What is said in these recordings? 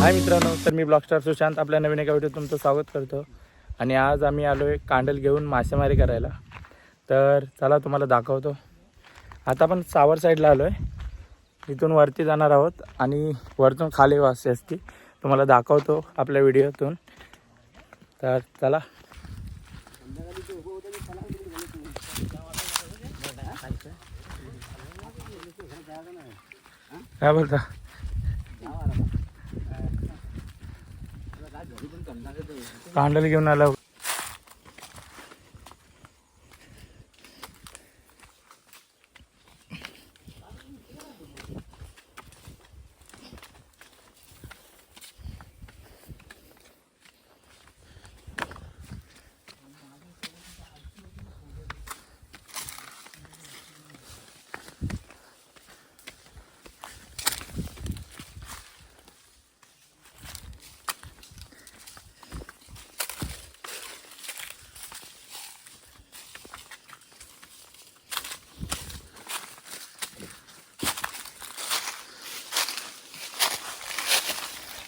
हाय मित्रांनो, तर मी ब्लॉगस्टार सुशांत आपल्या नवीन एका व्हिडिओत तुमचं स्वागत करतो. आणि आज आम्ही आलो आहे कांडल घेऊन मासेमारी करायला. तर चला तुम्हाला दाखवतो. आता आपण सावर साईडला आलो आहे, इथून वरती जाणार आहोत आणि वरतून खाली वासे असते तुम्हाला दाखवतो आपल्या व्हिडिओतून. तर चला. काय बोलता? कांडल घेऊन आलो.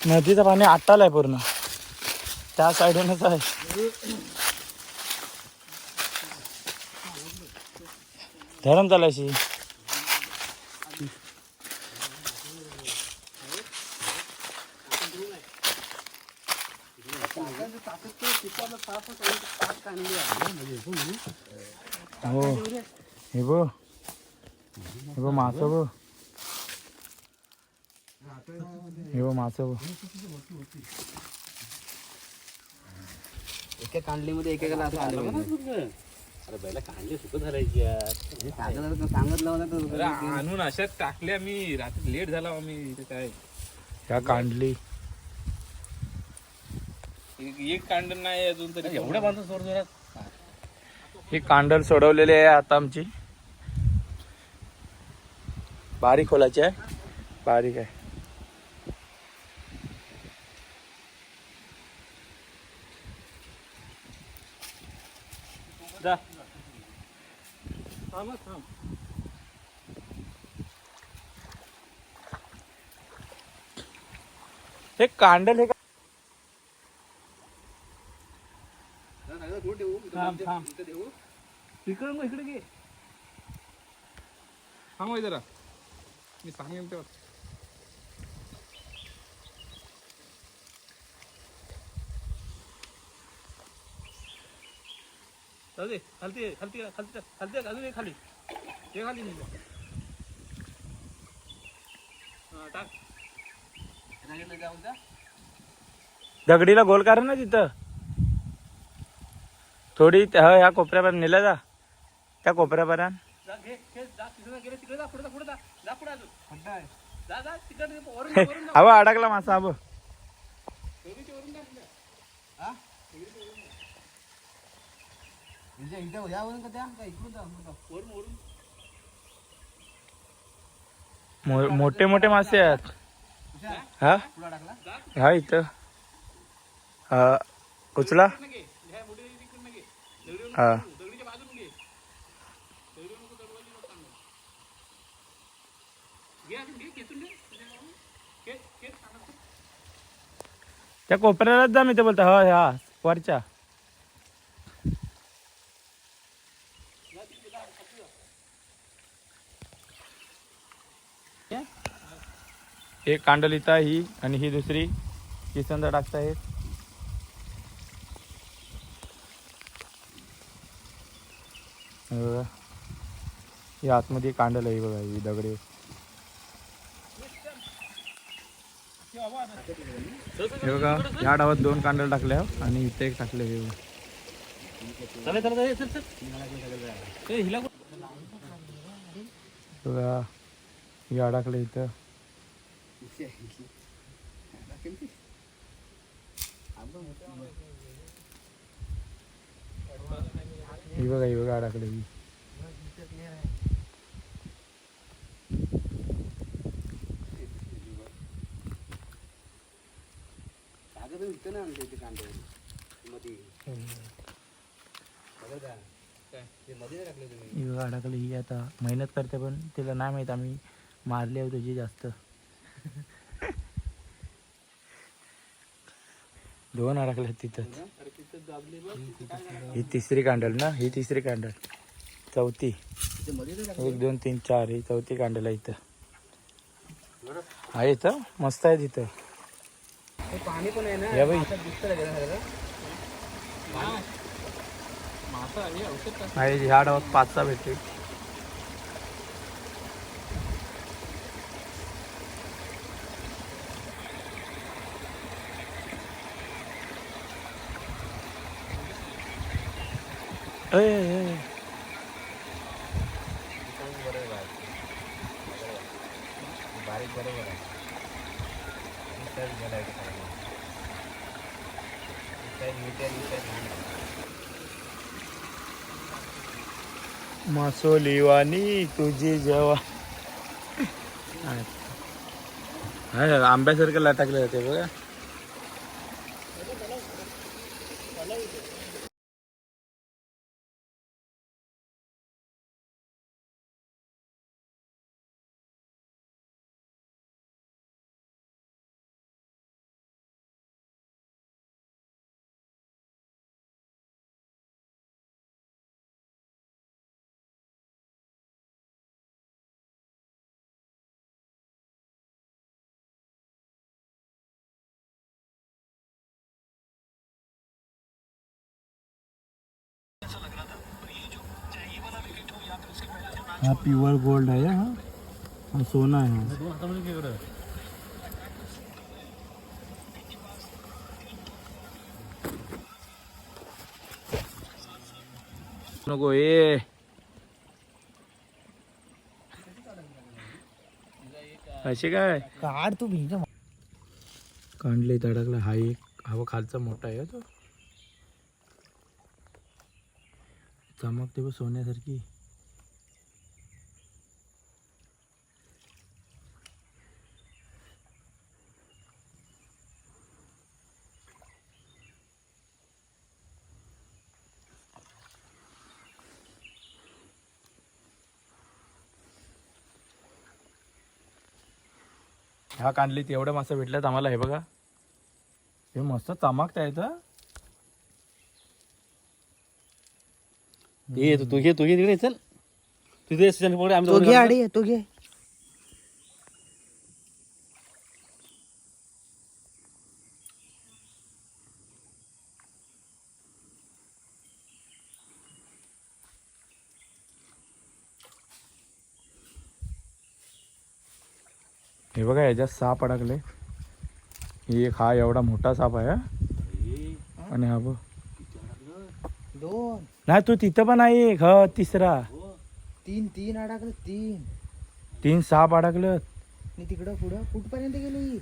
नदीचं पाणी आटाल आहे पूर्ण, त्या साईडूनच आहे. धरम चालायची. हो हे बो, हे बो मास बो, हे बो मास बो. एका कांडलीमध्ये एकेकाला असं आलं पाहिजे. अरे बैला कांडली सुकत धरायची यार. सांगितलं मला तर आणून अशाच टाकल्या मी. रात्री लेट झाला आम्ही इथे काय. ह्या कांडली एक कांड नाही अजून तरी एवढ्या बांधून जोर जोरात. ही कांडल सोडवलेली आहे आता आमची. बारीक खोलाची आहे, बारीक आहे. जा थांब थांब. हे कांडल हे थांब थांब. इकडे मग इकडे घे. थांब जरा, मी सांगेन तेव्हा. खालती खालती खालती खालती अजून एक खाली, हे खाली निघा. हा टाक. दगडीला गोल करा ना तिथं थोडी. ह्या कोपऱ्यापर्यंत नेला जा, त्या कोपऱ्यापर्यंत. जा घे घे. जा तिकडे गेले, तिकडे जा. पुढे जा, पुढे जा. जा पुढे अजून. खड्डा आहे. जा जा तिकडे वरून वरून जा. हवा अडकला मासा. अब दोघीच्या वरून जा पुढे. हा एकदा यावरून का त्या का इकडून जा वरून वरून. मोठे मोठे मासे आहेत. हा पुढा टाकला. हा इथं उचला. घे ह्या मोठी तिकडे घे. दगडीवर हा नको, दगडीच्या बाजून घे. दगडीवर नको, दगडीवर नको सांगू. घे अजून घे, खेचून घे. खेच खेच सांगतो. त्या कोपऱ्यालाच जा. मी ते बोलतो हा ह्या वरच्या. एक कांडल इथं ही आणि ही दुसरी किसंदा टाकता आहे. बघा ही आतमध्ये कांडल आहे. बघा ही दगडे. हे बघा या डावात 2 कांडल टाकल्या आणि इथे एक टाकले. हे बघा. चला चला चल चल. ए हिला बघा ही अडकले इथं. ही बघा अडकले ही. अडकली ही. आता मेहनत करते पण तिला नाही माहित आम्ही मारली आहे तुझी जास्त. 2 अडकल्यात तिथं. अरे तिथं दाबली बघ तिथं काय झालं? ही तिसरी कांडल ना, ही तिसरी कांडल, चौथी. 1 2 3 4 ही चौथी कांडल आहे इथं. आहे इथं मस्त आहे तिथं. पाणी पण आहे ना, या बाई. मासा आणि औषध टाक. आहे ह्या डावात 5-6 भेटते. बारीक बरोबर आहे. मासोलीवानी तुझी जेव्हा आंब्यासारखं लटकलं जाते बघा. हा प्युअर गोल्ड आहे. हा सोना आहे. नको ए असे काय काढ तू भिंग. कांडले तडकला. हा एक हवा खालचा मोठा आहे तो. चमकते बघ सोन्यासारखी. ह्या कांडलीत एवढ्या मासा भेटल्यात आम्हाला. हे बघा हे मस्त चमकत आहेत. ये तू घे तिकडे चल. तिथे स्टेशन पुढे आम्ही तो दोघं घे जाऊ. आडी, तो घे. हे बघा याच्यात साप अडकले. ही एक हा एवढा मोठा साप आहे. आणि हा बघ 2 नाही तू तिथं पण आहे एक. ह तिसरा 3 अडकलं. 3 साप अडकलं. आणि तिकडं पुढं कुठपर्यंत गेली?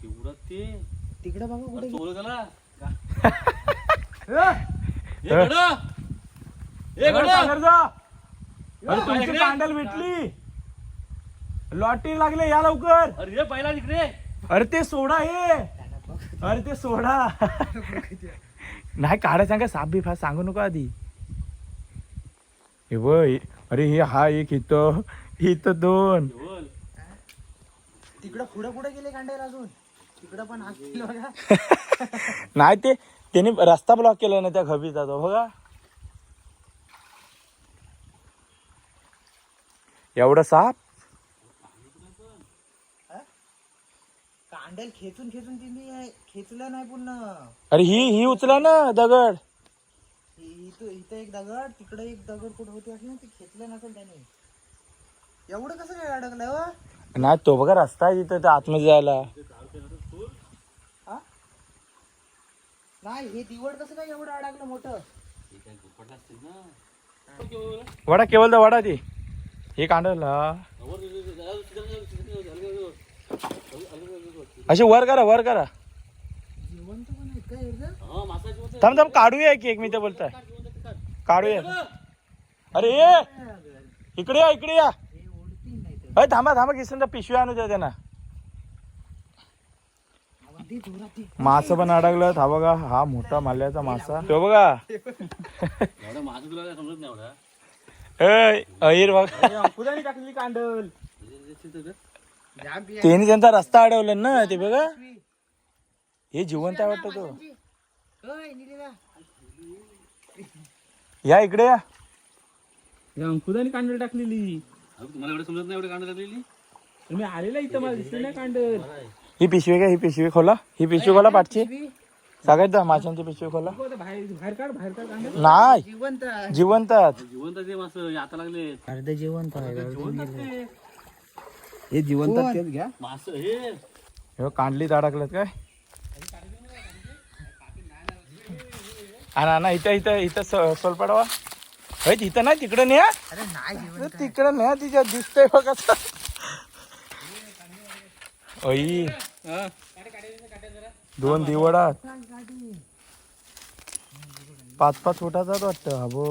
केवढं ते तिकडं बघा कुठे चोरलं त्याला. ए गडो. ए गडो. सागर जा. अरे तुमची कांडल भेटली. लॉटरी लागले या लवकर. अरे ये पहिला तिकडे. अरे ते सोडा हे. अरे ते सोडा. नाही काढायचं सांगा. साप बी फार सांगू नको आधी. हे बघ. अरे हे हा एक इथं 2. बोल. तिकडं पुढे गेले कांडेल अजून. तिकडं पण हात केलं बघा. नाही ते त्याने रस्ता ब्लॉक केला ना त्या खबीचा तो बघा. एवढं साप. कांडेल खेचून तिने खेचलं नाही पूर्ण. अरे ही उचला ना दगड. इथं एक दगड, तिकडे एक दगड कुठं होती असं ना, ते खेचलं नसेल त्याने. एवढं कसं काय अडकलं हो? नाही तो बघा रस्ता आहे तिथं आतमध्ये जायला. हा? नाही हे दिवड कसं काय एवढं अडकलं मोठं? वडा केवळ दा वडा ती हे कांडला. असे वर करा. जिवंत पण आहेत काय एकदम? थांब काढूया एक मी ते बोलताय. काढूया. अरे ये इकडे या. हे ओढतील नाही तर. अरे थांबा किसन पिशवी आणू द्या त्यांना. ती जोरात ती. मासा पण अडकलं. हा बघा हा मोठा माल्याचा मासा तो बघा. एवढा माझं तुला समजत नाही एवढा. अहिर बघा कुदानी टाकली कांडल. त्यांनी त्यांचा रस्ता अडवला ना ते बघा. हे जिवंत आहे वाटतं तो. ओय, निलेला. या इकडे या. अंकुदाने कांडल टाकलेली. तुम्हाला एवढं समजत नाही एवढे कांडल टाकलेली. मी आलेला इथं मला दिसले नाही कांडल. ही पिशवी का? ही पिशवी खोला. ही पिशवी खोला पाठची. सगळ्यात द्या माशांची पिशवी खोला. बाहेर बाहेर काढ कांडल. नाही जिवंत जिवंतच. जिवंत ते मासं आता लागले. अर्ध जिवंत आहे. हे जिवंत तेच घ्या. मासं हे हे कांडलीत अडकलं काय? ना इथं इथं इथं सोलपडवा. इथं नाही तिकडे न्या. अरे नाही जिवंत. तिकडे न्या. तिच्या दिसतंय बघ असं. ओई 2 दिवडात 5-5 फुटाचाच वाटतं. हा बो.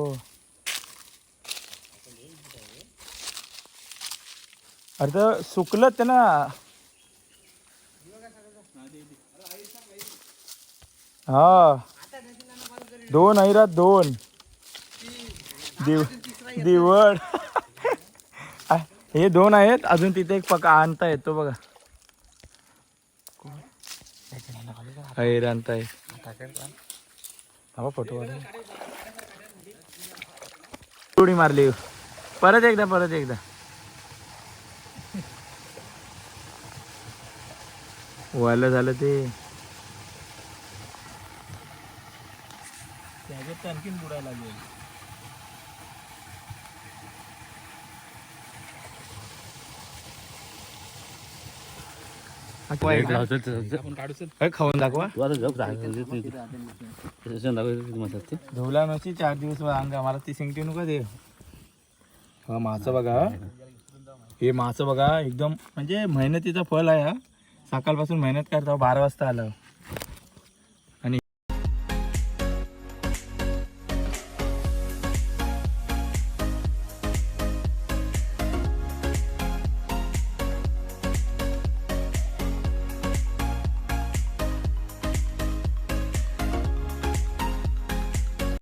अरे तर सुकलं ते ना. हा 2 ऐरात 2 दिवड. हे 2 आहेत. अजून तिथे एक पका आणता येतो बघा. ऐर आणता येत. हा फोटो उडी मारली. परत एकदा व्हायला झालं ते. त्याच्यात आणखीन बुडायला लागेल. खाऊन दाखवा. धुवला नशी 4 दिवस अंगा. मला ती सिंगटी नका दे. हा मासं बघा. हे मासं बघा एकदम म्हणजे मेहनतीचं फळ आहे. हा सकाळपासून मेहनत करता 12 वाजता आलं.